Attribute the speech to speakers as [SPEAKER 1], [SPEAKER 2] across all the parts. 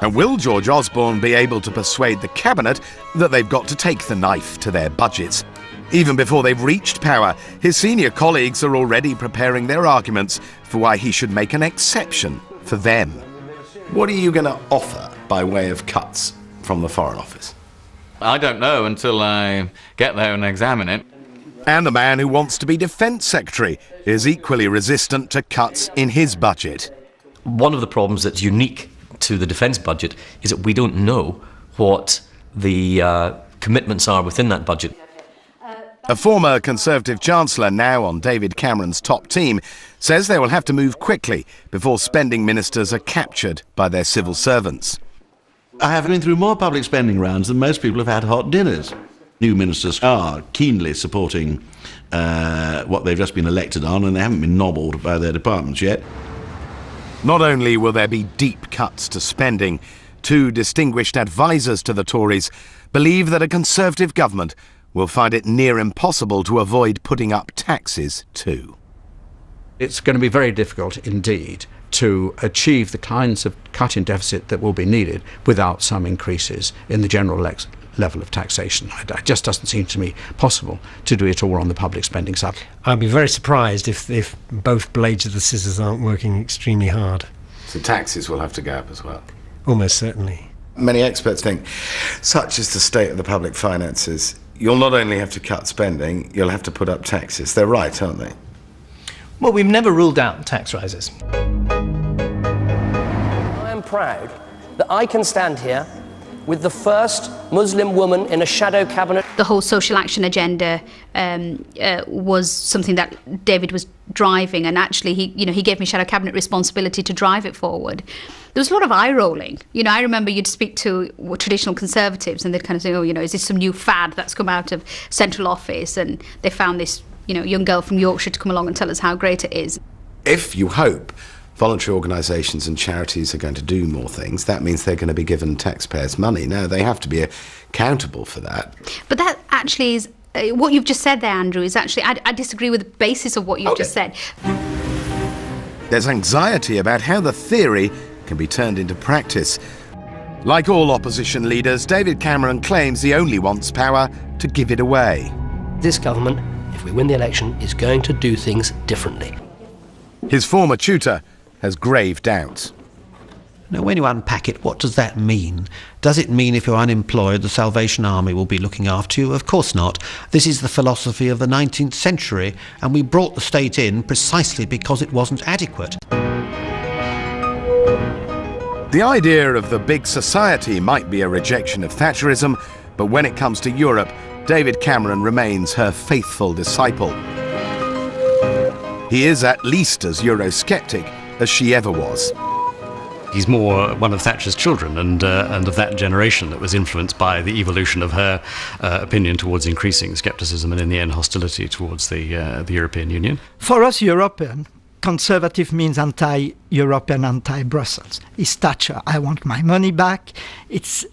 [SPEAKER 1] And will George Osborne be able to persuade the cabinet that they've got to take the knife to their budgets? Even before they've reached power, his senior colleagues are already preparing their arguments for why he should make an exception for them. What are you going to offer by way of cuts from the Foreign Office?
[SPEAKER 2] I don't know until I get there and examine it.
[SPEAKER 1] And the man who wants to be Defence Secretary is equally resistant to cuts in his budget.
[SPEAKER 3] One of the problems that's unique to the defence budget is that we don't know what the commitments are within that budget.
[SPEAKER 1] A former Conservative Chancellor, now on David Cameron's top team, says they will have to move quickly before spending ministers are captured by their civil servants.
[SPEAKER 4] I have been through more public spending rounds than most people have had hot dinners. New ministers are keenly supporting what they've just been elected on, and they haven't been nobbled by their departments yet.
[SPEAKER 1] Not only will there be deep cuts to spending, two distinguished advisers to the Tories believe that a Conservative government will find it near impossible to avoid putting up taxes too.
[SPEAKER 5] It's going to be very difficult indeed to achieve the kinds of cut in deficit that will be needed without some increases in the general level of taxation. It just doesn't seem to me possible to do it all on the public spending side.
[SPEAKER 6] I'd be very surprised if both blades of the scissors aren't working extremely hard.
[SPEAKER 1] So taxes will have to go up as well?
[SPEAKER 6] Almost certainly.
[SPEAKER 1] Many experts think, such is the state of the public finances, you'll not only have to cut spending, you'll have to put up taxes. They're right, aren't they?
[SPEAKER 7] Well, we've never ruled out tax rises.
[SPEAKER 8] I am proud that I can stand here with the first Muslim woman in a shadow cabinet.
[SPEAKER 9] The whole social action agenda was something that David was driving, and actually he gave me shadow cabinet responsibility to drive it forward. There was a lot of eye rolling. I remember you'd speak to traditional Conservatives and they'd kind of say, is this some new fad that's come out of central office, and they found this young girl from Yorkshire to come along and tell us how great it is.
[SPEAKER 1] If you hope voluntary organisations and charities are going to do more things, that means they're going to be given taxpayers' money. Now, they have to be accountable for that.
[SPEAKER 9] But that actually is, what you've just said there, Andrew, is actually, I disagree with the basis of what you've just said.
[SPEAKER 1] There's anxiety about how the theory can be turned into practice. Like all opposition leaders, David Cameron claims he only wants power to give it away.
[SPEAKER 8] This government, if we win the election, is going to do things differently.
[SPEAKER 1] His former tutor has grave doubts.
[SPEAKER 10] Now, when you unpack it, what does that mean? Does it mean if you're unemployed, the Salvation Army will be looking after you? Of course not. This is the philosophy of the 19th century, and we brought the state in precisely because it wasn't adequate.
[SPEAKER 1] The idea of the big society might be a rejection of Thatcherism, but when it comes to Europe, David Cameron remains her faithful disciple. He is at least as Eurosceptic as she ever was.
[SPEAKER 11] He's more one of Thatcher's children and of that generation that was influenced by the evolution of her opinion towards increasing scepticism and in the end hostility towards the European Union.
[SPEAKER 12] For us European, conservative means anti-European, anti-Brussels. It's Thatcher, I want my money back. It's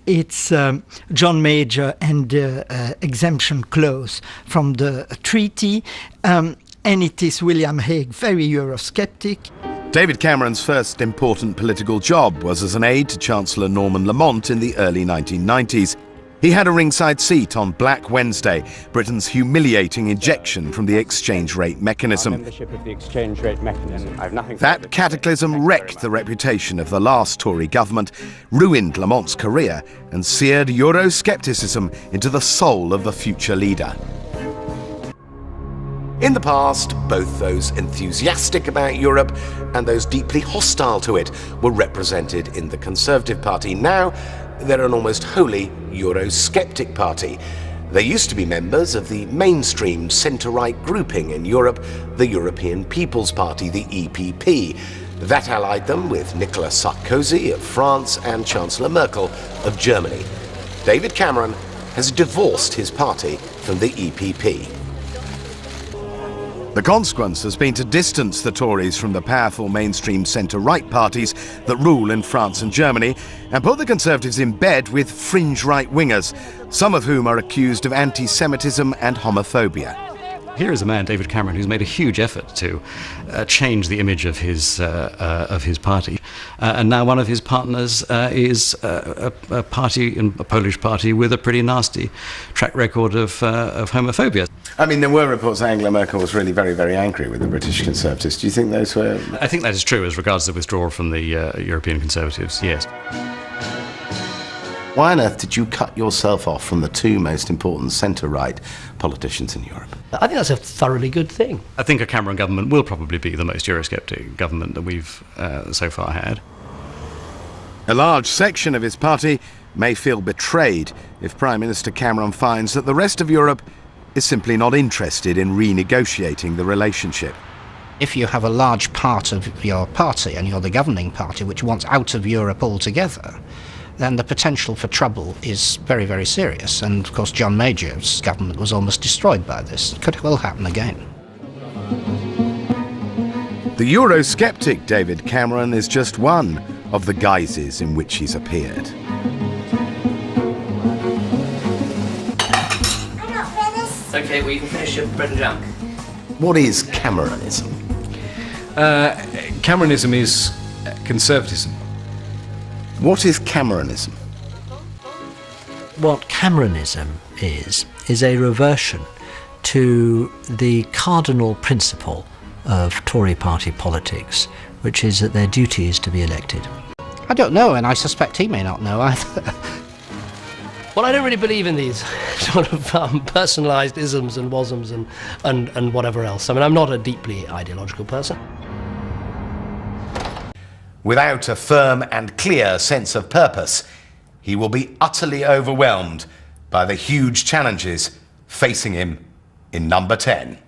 [SPEAKER 12] John Major and the exemption clause from the treaty. And it is William Hague, very Eurosceptic.
[SPEAKER 1] David Cameron's first important political job was as an aide to Chancellor Norman Lamont in the early 1990s. He had a ringside seat on Black Wednesday, Britain's humiliating ejection from the exchange rate mechanism. That cataclysm wrecked the reputation of the last Tory government, ruined Lamont's career, and seared Euroscepticism into the soul of the future leader. In the past, both those enthusiastic about Europe and those deeply hostile to it were represented in the Conservative Party. Now, they're an almost wholly Eurosceptic party. They used to be members of the mainstream centre-right grouping in Europe, the European People's Party, the EPP. That allied them with Nicolas Sarkozy of France and Chancellor Merkel of Germany. David Cameron has divorced his party from the EPP. The consequence has been to distance the Tories from the powerful mainstream centre-right parties that rule in France and Germany, and put the Conservatives in bed with fringe right-wingers, some of whom are accused of anti-Semitism and homophobia.
[SPEAKER 11] Here is a man, David Cameron, who's made a huge effort to change the image of his party, and now one of his partners is a Polish party with a pretty nasty track record of homophobia.
[SPEAKER 1] I mean, there were reports that Angela Merkel was really very, very angry with the British Conservatives. Do you think those were...
[SPEAKER 11] I think that is true as regards the withdrawal from the European Conservatives, yes.
[SPEAKER 1] Why on earth did you cut yourself off from the two most important centre-right politicians in Europe?
[SPEAKER 8] I think that's a thoroughly good thing.
[SPEAKER 11] I think a Cameron government will probably be the most Eurosceptic government that we've so far had.
[SPEAKER 1] A large section of his party may feel betrayed if Prime Minister Cameron finds that the rest of Europe is simply not interested in renegotiating the relationship.
[SPEAKER 13] If you have a large part of your party, and you're the governing party, which wants out of Europe altogether, then the potential for trouble is very, very serious. And of course John Major's government was almost destroyed by this. It could well happen again.
[SPEAKER 1] The Eurosceptic David Cameron is just one of the guises in which he's appeared.
[SPEAKER 8] Okay, well, you can finish your bread and jam.
[SPEAKER 1] What is Cameronism?
[SPEAKER 2] Cameronism is conservatism.
[SPEAKER 1] What is Cameronism?
[SPEAKER 14] What Cameronism is a reversion to the cardinal principle of Tory party politics, which is that their duty is to be elected.
[SPEAKER 13] I don't know, and I suspect he may not know either.
[SPEAKER 8] Well, I don't really believe in these sort of personalised isms and wasms and whatever else. I mean, I'm not a deeply ideological person.
[SPEAKER 1] Without a firm and clear sense of purpose, he will be utterly overwhelmed by the huge challenges facing him in number 10.